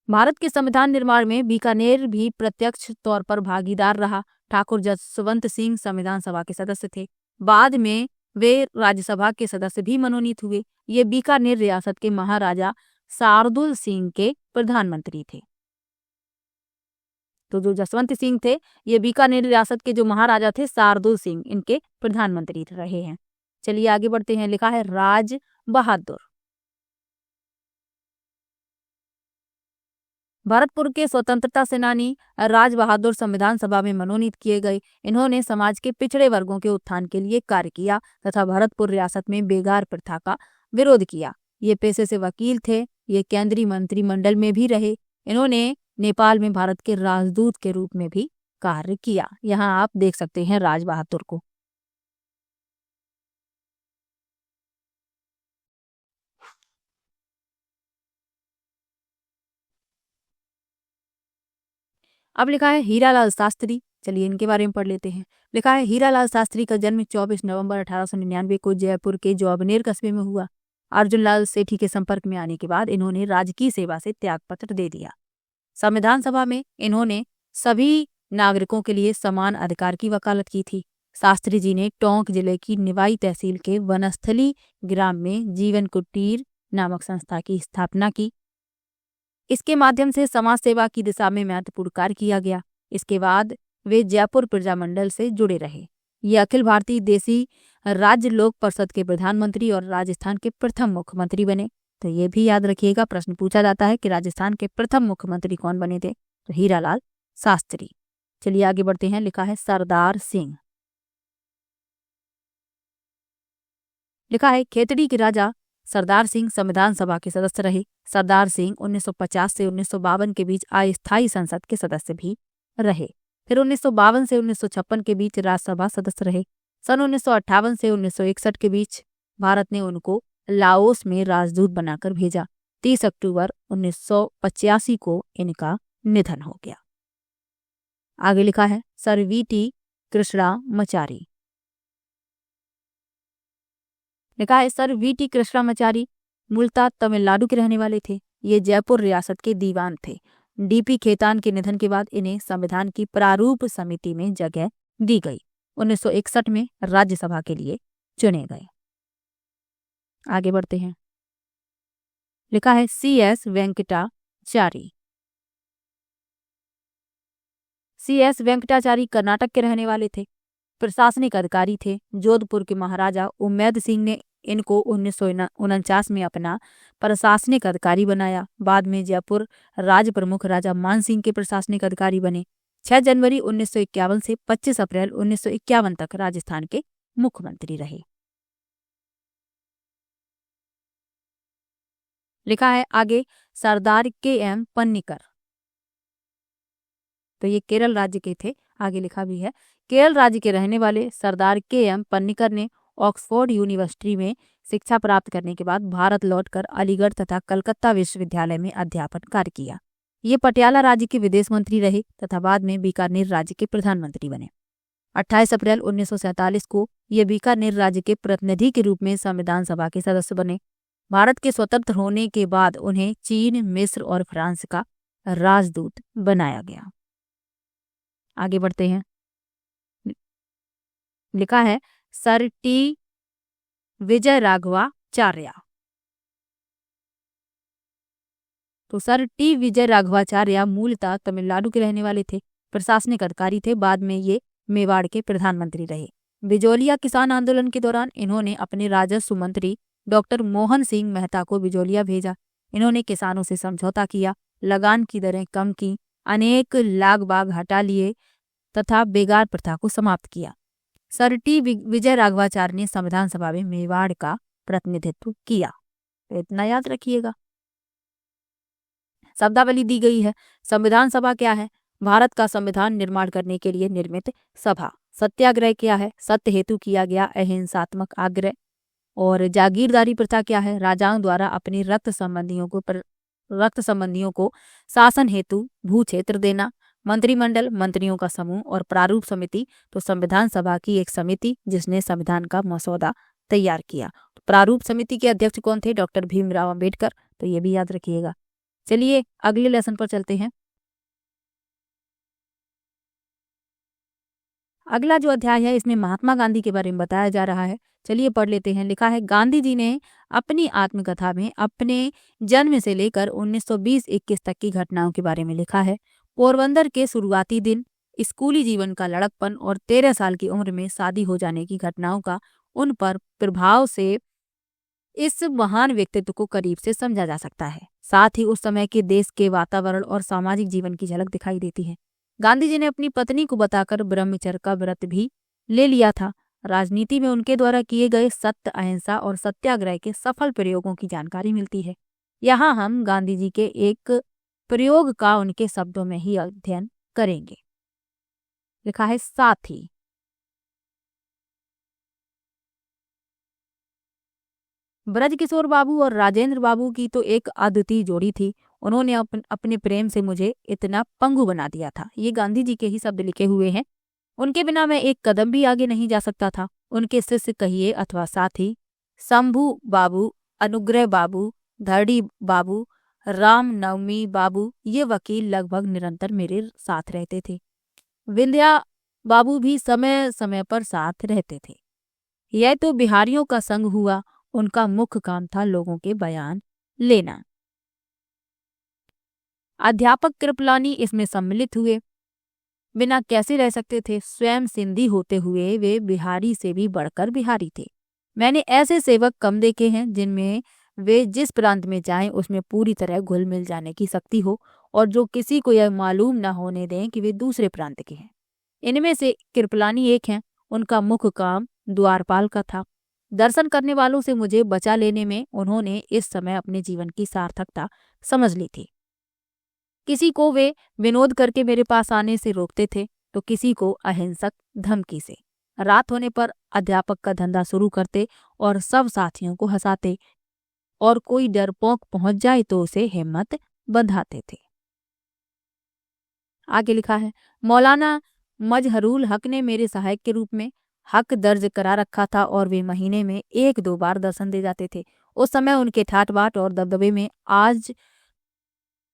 भारत के संविधान निर्माण में बीकानेर भी प्रत्यक्ष तौर पर भागीदार रहा। ठाकुर जसवंत सिंह संविधान सभा के सदस्य थे। बाद में वे राज्यसभा के सदस्य भी मनोनीत हुए। ये बीकानेर रियासत के महाराजा शार्दुल सिंह के प्रधानमंत्री थे। तो जो जसवंत सिंह थे, ये बीकानेर रियासत के जो महाराजा थे शार्दुल सिंह, इनके प्रधानमंत्री रहे हैं। चलिए आगे बढ़ते हैं। लिखा है राज बहादुर। भरतपुर के स्वतंत्रता सेनानी राज बहादुर संविधान सभा में मनोनीत किए गए। इन्होंने समाज के पिछड़े वर्गों के उत्थान के लिए कार्य किया तथा भरतपुर रियासत में बेगार प्रथा का विरोध किया। ये पेशे से वकील थे। ये केंद्रीय मंत्रिमंडल में भी रहे। इन्होंने नेपाल में भारत के राजदूत के रूप में भी कार्य किया। यहाँ आप देख सकते हैं राज बहादुर को। अब लिखा है हीरालाल शास्त्री। चलिए इनके बारे में पढ़ लेते हैं। लिखा है हीरालाल शास्त्री का जन्म 24 नवंबर 1899 को जयपुर के जौबनेर कस्बे में हुआ। अर्जुन लाल सेठी के संपर्क में आने के बाद इन्होंने राजकीय सेवा से त्यागपत्र दे दिया। संविधान सभा में इन्होंने सभी नागरिकों के लिए समान अधिकार की वकालत की थी। शास्त्री जी ने टोंक जिले की निवाई तहसील के वनस्थली ग्राम में जीवन कुटीर नामक संस्था की स्थापना की। इसके माध्यम से समाज सेवा की दिशा में महत्वपूर्ण कार्य किया गया। इसके बाद वे जयपुर प्रजामंडल से जुड़े रहे। ये अखिल भारतीय देसी राज्य लोक परिषद के प्रधानमंत्री और राजस्थान के प्रथम मुख्यमंत्री बने। तो ये भी याद रखिएगा, प्रश्न पूछा जाता है कि राजस्थान के प्रथम मुख्यमंत्री कौन बने थे, तो हीरालाल शास्त्री। चलिए आगे बढ़ते हैं। लिखा है सरदार सिंह। लिखा है खेतड़ी के राजा सरदार सिंह संविधान सभा के सदस्य रहे। सरदार सिंह 1950 से 1952 के बीच अस्थायी संसद के सदस्य भी रहे। फिर 1952 से 1956 के बीच राज्यसभा सदस्य रहे। सन 1958 से 1961 के बीच भारत ने उनको लाओस में राजदूत बनाकर भेजा। 30 अक्टूबर 1985 को इनका निधन हो गया। आगे लिखा है सर वी.टी. कृष्णामाचारी। लिखा है सर वी.टी. कृष्णामाचारी मूलतः तमिलनाडु के रहने वाले थे। ये जयपुर रियासत के दीवान थे। डी.पी. खेतान के निधन के बाद इन्हें संविधान की प्रारूप समिति में जगह दी गई। 1961 में राज्यसभा के लिए चुने गए। आगे बढ़ते हैं। लिखा है सी.एस. वेंकटाचारी। सी.एस. वेंकटाचारी कर्नाटक के रहने वाले थे। प्रशासनिक अधिकारी थे। जोधपुर के महाराजा उम्मेद सिंह ने इनको 1949 में अपना प्रशासनिक अधिकारी बनाया। बाद में जयपुर राज प्रमुख राजा मान सिंह के प्रशासनिक अधिकारी बने। 6 जनवरी 1951 से 25 अप्रैल 1951 तक राजस्थान के मुख्यमंत्री रहे। लिखा है आगे सरदार के.एम. पन्नीकर। तो ये केरल राज्य के थे। आगे लिखा भी है केरल राज्य के रहने वाले सरदार के.एम. पन्नीकर ने ऑक्सफोर्ड यूनिवर्सिटी में शिक्षा प्राप्त करने के बाद भारत लौटकर अलीगढ़ तथा कलकत्ता विश्वविद्यालय में अध्यापन कार्य किया। ये पटियाला राज्य के विदेश मंत्री रहे तथा बाद में बीकानेर राज्य के प्रधानमंत्री बने। 28 अप्रैल 1947 को ये बीकानेर राज्य के प्रतिनिधि के रूप में संविधान सभा के सदस्य बने। भारत के स्वतंत्र होने के बाद उन्हें चीन, मिस्र और फ्रांस का राजदूत बनाया गया। आगे बढ़ते हैं। लिखा है सर टी. विजय राघवाचार्य। तो सर टी. विजय राघवाचार्य मूलतः तमिलनाडु के रहने वाले थे। प्रशासनिक अधिकारी थे। बाद में ये मेवाड़ के प्रधानमंत्री रहे। बिजोलिया किसान आंदोलन के दौरान इन्होंने अपने राजस्व मंत्री डॉक्टर मोहन सिंह मेहता को बिजोलिया भेजा। इन्होंने किसानों से समझौता किया, लगान की दरें कम की, अनेक लाग बाग हटा लिए तथा बेगार प्रथा को समाप्त किया। Sir T. विजय राघवाचार्य ने संविधान सभा में मेवाड़ का प्रतिनिधित्व किया। तो इतना याद रखिएगा। शब्दावली दी गई है। संविधान सभा क्या है? भारत का संविधान निर्माण करने के लिए निर्मित सभा। सत्याग्रह क्या है? सत्य हेतु किया गया अहिंसात्मक आग्रह। और जागीरदारी प्रथा क्या है? राजाओं द्वारा अपने रक्त संबंधियों को शासन हेतु भू क्षेत्र देना। मंत्रिमंडल मंत्रियों का समूह और प्रारूप समिति, तो संविधान सभा की एक समिति जिसने संविधान का मसौदा तैयार किया। तो प्रारूप समिति के अध्यक्ष कौन थे? डॉक्टर भीमराव अंबेडकर। तो ये भी याद रखिएगा। चलिए अगले लेसन पर चलते हैं। अगला जो अध्याय है इसमें महात्मा गांधी के बारे में बताया जा रहा है। चलिए पढ़ लेते हैं। लिखा है गांधी जी ने अपनी आत्मकथा में अपने जन्म से लेकर 1920-21 तक की घटनाओं के बारे में लिखा है। पोरबंदर के शुरुआती दिन, स्कूली जीवन का लड़कपन और 13 साल की उम्र में शादी हो जाने की घटनाओं का उन पर प्रभाव से इस महान व्यक्तित्व को करीब से समझा जा सकता है। साथ ही उस समय के देश के वातावरण और सामाजिक जीवन की झलक दिखाई देती है। गांधी जी ने अपनी पत्नी को बताकर ब्रह्मचर्य का व्रत भी ले लिया था। राजनीति में उनके द्वारा किए गए सत्य, अहिंसा और सत्याग्रह के सफल प्रयोगों की जानकारी मिलती है। यहाँ हम गांधी जी के एक प्रयोग का उनके शब्दों में ही अध्ययन करेंगे। लिखा है साथी। ब्रजकिशोर बाबू और राजेंद्र बाबू की तो एक अद्वितीय जोड़ी थी। उन्होंने अपने प्रेम से मुझे इतना पंगु बना दिया था। ये गांधी जी के ही शब्द लिखे हुए हैं। उनके बिना मैं एक कदम भी आगे नहीं जा सकता था। उनके शिष्य कहिए अथवा साथी शंभू बाबू, अनुग्रह बाबू, धरड़ी बाबू, रामनवमी बाबू ये वकील लगभग निरंतर मेरे साथ रहते थे। विंध्या बाबू भी समय समय पर साथ रहते थे। यह तो बिहारियों का संग हुआ। उनका मुख्य काम था लोगों के बयान लेना। अध्यापक कृपलानी इसमें सम्मिलित हुए। बिना कैसे रह सकते थे। स्वयं सिंधी होते हुए वे बिहारी से भी बढ़कर बिहारी थे। मैंने ऐसे सेवक कम देखे हैं जिनमें वे जिस प्रांत में जाएं उसमें पूरी तरह घुल मिल जाने की शक्ति हो और जो किसी को यह मालूम न होने दें कि वे दूसरे प्रांत के हैं। इनमें से कृपलानी एक हैं। उनका मुख्य काम द्वारपाल का था। दर्शन करने वालों से मुझे बचा लेने में उन्होंने इस समय अपने जीवन की सार्थकता समझ ली थी। किसी को वे विनोद करके मेरे पास आने से रोकते थे तो किसी को अहिंसक धमकी से। रात होने पर अध्यापक का धंधा शुरू करते और सब साथियों को हंसाते और कोई डरपोक पहुंच जाए तो उसे हिम्मत बंधाते थे। आगे लिखा है, मौलाना मजहरुल हक ने मेरे सहायक के रूप में हक दर्ज करा रखा था और वे महीने में 1-2 बार दर्शन दे जाते थे। उस समय उनके ठाट बाट और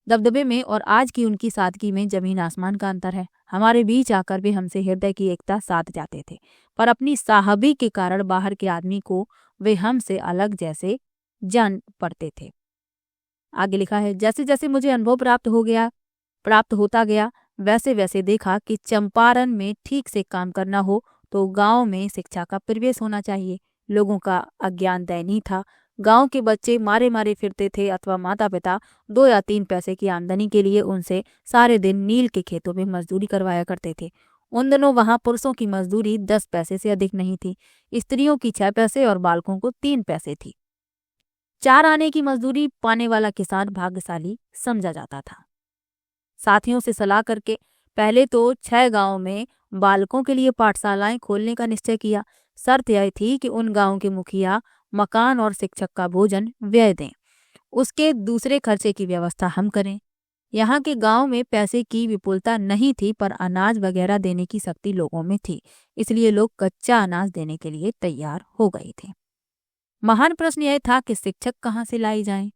दबदबे में और आज की उनकी सादगी में जमीन आसमान का अंतर है। हमारे बीच आकर वे हमसे हृदय की एकता साध जाते थे, पर अपनी साहबी के कारण बाहर के आदमी को वे हमसे अलग जैसे जान पड़ते थे। आगे लिखा है, जैसे जैसे मुझे अनुभव प्राप्त होता गया वैसे वैसे देखा कि चंपारण में ठीक से काम करना हो तो गांव में शिक्षा का प्रवेश होना चाहिए। लोगों का अज्ञान दयनीय था। गांव के बच्चे मारे मारे फिरते थे अथवा माता पिता 2 या 3 पैसे की आमदनी के लिए उनसे सारे दिन नील के खेतों में मजदूरी करवाया करते थे। उन दिनों वहां पुरुषों की मजदूरी 10 पैसे से अधिक नहीं थी। स्त्रियों की 6 पैसे और बालकों को 3 पैसे थी। 4 आने की मजदूरी पाने वाला किसान भाग्यशाली समझा जाता था। साथियों से सलाह करके पहले तो 6 गांवों में बालकों के लिए पाठशालाएं खोलने का निश्चय किया। शर्त यह थी कि उन गांवों के मुखिया मकान और शिक्षक का भोजन व्यय दें। उसके दूसरे खर्चे की व्यवस्था हम करें। यहाँ के गांव में पैसे की विपुलता नहीं थी पर अनाज वगैरह देने की शक्ति लोगों में थी, इसलिए लोग कच्चा अनाज देने के लिए तैयार हो गए थे। महान प्रश्न यह था कि शिक्षक कहाँ से लाई जाएं।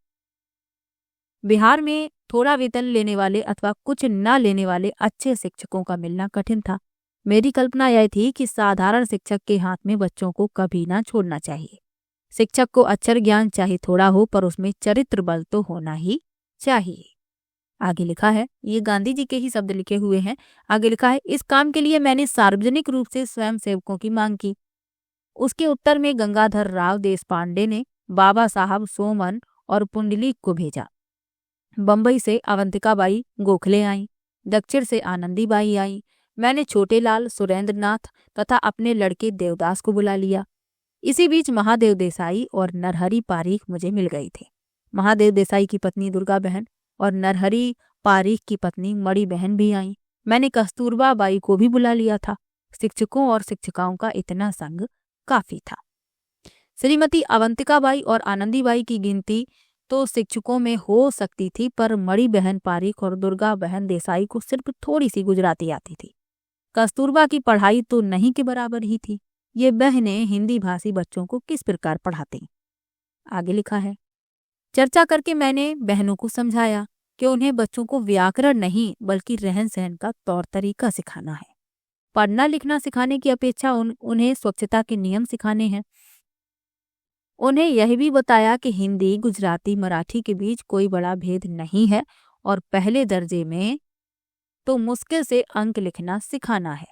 बिहार में थोड़ा वेतन लेने वाले अथवा कुछ न लेने वाले अच्छे शिक्षकों का मिलना कठिन था। मेरी कल्पना यह थी कि साधारण शिक्षक के हाथ में बच्चों को कभी ना छोड़ना चाहिए। शिक्षक को अक्षर ज्ञान चाहे थोड़ा हो पर उसमें चरित्र बल तो होना ही चाहिए। आगे लिखा है, ये गांधी जी के ही शब्द लिखे हुए हैं। आगे लिखा है, इस काम के लिए मैंने सार्वजनिक रूप से स्वयं सेवकों की मांग की। उसके उत्तर में गंगाधर राव देशपांडे ने बाबा साहब सोमन और पुंडलीक को भेजा। बंबई से अवंतिकाबाई गोखले आई। दक्षिण से आनंदीबाई आई। मैंने छोटेलाल, सुरेंद्रनाथ तथा अपने लड़के देवदास को बुला लिया। इसी बीच महादेव देसाई और नरहरी पारीख मुझे मिल गई थे। महादेव देसाई की पत्नी दुर्गा बहन और नरहरी पारीख की पत्नी मणि बहन भी आई। मैंने कस्तूरबा बाई को भी बुला लिया था। शिक्षकों और शिक्षिकाओं का इतना संग काफी था। श्रीमती अवंतिकाबाई और आनंदीबाई की गिनती तो शिक्षकों में हो सकती थी पर मणि बहन पारीख और दुर्गा बहन देसाई को सिर्फ थोड़ी सी गुजराती आती थी। कस्तूरबा की पढ़ाई तो नहीं के बराबर ही थी। ये बहनें हिंदी भाषी बच्चों को किस प्रकार पढ़ाती। आगे लिखा है, चर्चा करके मैंने बहनों को समझाया कि उन्हें बच्चों को व्याकरण नहीं बल्कि रहन सहन का तौर तरीका सिखाना है। पढ़ना लिखना सिखाने की अपेक्षा उन्हें स्वच्छता के नियम सिखाने हैं। उन्हें यह भी बताया कि हिंदी, गुजराती, मराठी के बीच कोई बड़ा भेद नहीं है और पहले दर्जे में तो मुश्किल से अंक लिखना सिखाना है।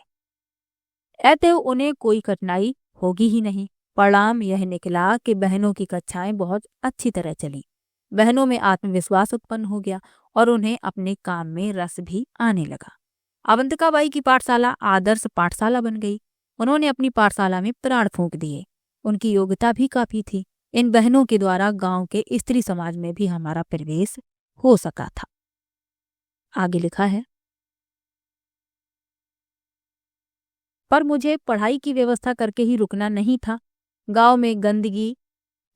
अतः उन्हें कोई कठिनाई होगी ही नहीं। परिणाम यह निकला कि बहनों की कक्षाएं बहुत अच्छी तरह चली। बहनों में आत्मविश्वास उत्पन्न हो गया और उन्हें अपने काम में रस भी आने लगा। अवंतिकाबाई की पाठशाला आदर्श पाठशाला बन गई। उन्होंने अपनी पाठशाला में प्राण फूंक दिए। उनकी योग्यता भी काफी थी। इन बहनों के द्वारा गांव के स्त्री समाज में भी हमारा प्रवेश हो सका था। आगे लिखा है, पर मुझे पढ़ाई की व्यवस्था करके ही रुकना नहीं था। गांव में गंदगी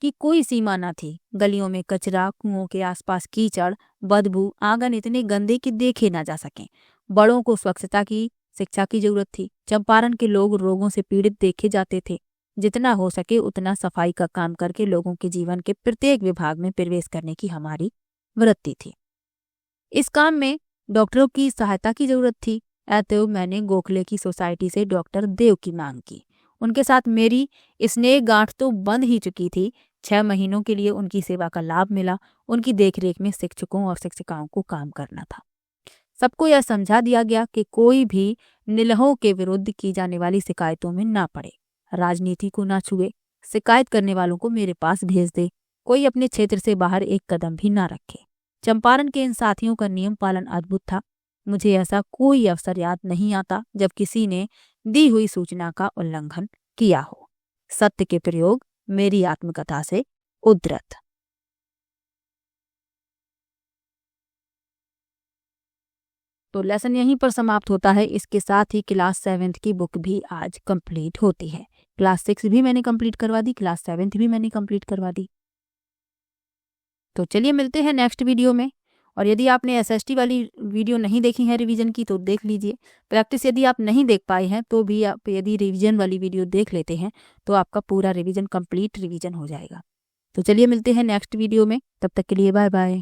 की कोई सीमा न थी। गलियों में कचरा, कुओं के आसपास कीचड़, बदबू, आंगन इतने गंदे कि देखे ना जा सकें। बड़ों को स्वच्छता की शिक्षा की जरूरत थी। चंपारण के लोग रोगों से पीड़ित देखे जाते थे। जितना हो सके उतना सफाई का काम करके लोगों के जीवन के प्रत्येक विभाग में प्रवेश करने की हमारी वृत्ति थी। इस काम में डॉक्टरों की सहायता की जरूरत थी, अतएव मैंने गोखले की सोसाइटी से डॉक्टर देव की मांग की। उनके साथ मेरी स्नेह गांठ तो बंध ही चुकी थी। 6 महीनों के लिए उनकी सेवा का लाभ मिला। उनकी देखरेख में शिक्षकों और शिक्षिकाओं को काम करना था। सबको यह समझा दिया गया कि कोई भी निलहों के विरुद्ध की जाने वाली शिकायतों में ना पड़े, राजनीति को ना छुए, शिकायत करने वालों को मेरे पास भेज दे, कोई अपने क्षेत्र से बाहर एक कदम भी ना रखे। चंपारण के इन साथियों का नियम पालन अद्भुत था। मुझे ऐसा कोई अवसर याद नहीं आता जब किसी ने दी हुई सूचना का उल्लंघन किया हो। सत्य के प्रयोग मेरी आत्मकथा से उद्धृत। तो लेसन यहीं पर समाप्त होता है। इसके साथ ही क्लास 7th की बुक भी आज कंप्लीट होती है। क्लास 6 भी मैंने कंप्लीट करवा दी, क्लास 7th भी मैंने कंप्लीट करवा दी। तो चलिए मिलते हैं नेक्स्ट वीडियो में। और यदि आपने एसएसटी वाली वीडियो नहीं देखी है रिवीजन की तो देख लीजिए। प्रैक्टिस यदि आप नहीं देख पाए हैं तो भी आप यदि रिवीजन वाली वीडियो देख लेते हैं तो आपका पूरा रिवीजन कंप्लीट रिवीजन हो जाएगा। तो चलिए मिलते हैं नेक्स्ट वीडियो में, तब तक के लिए बाय बाय।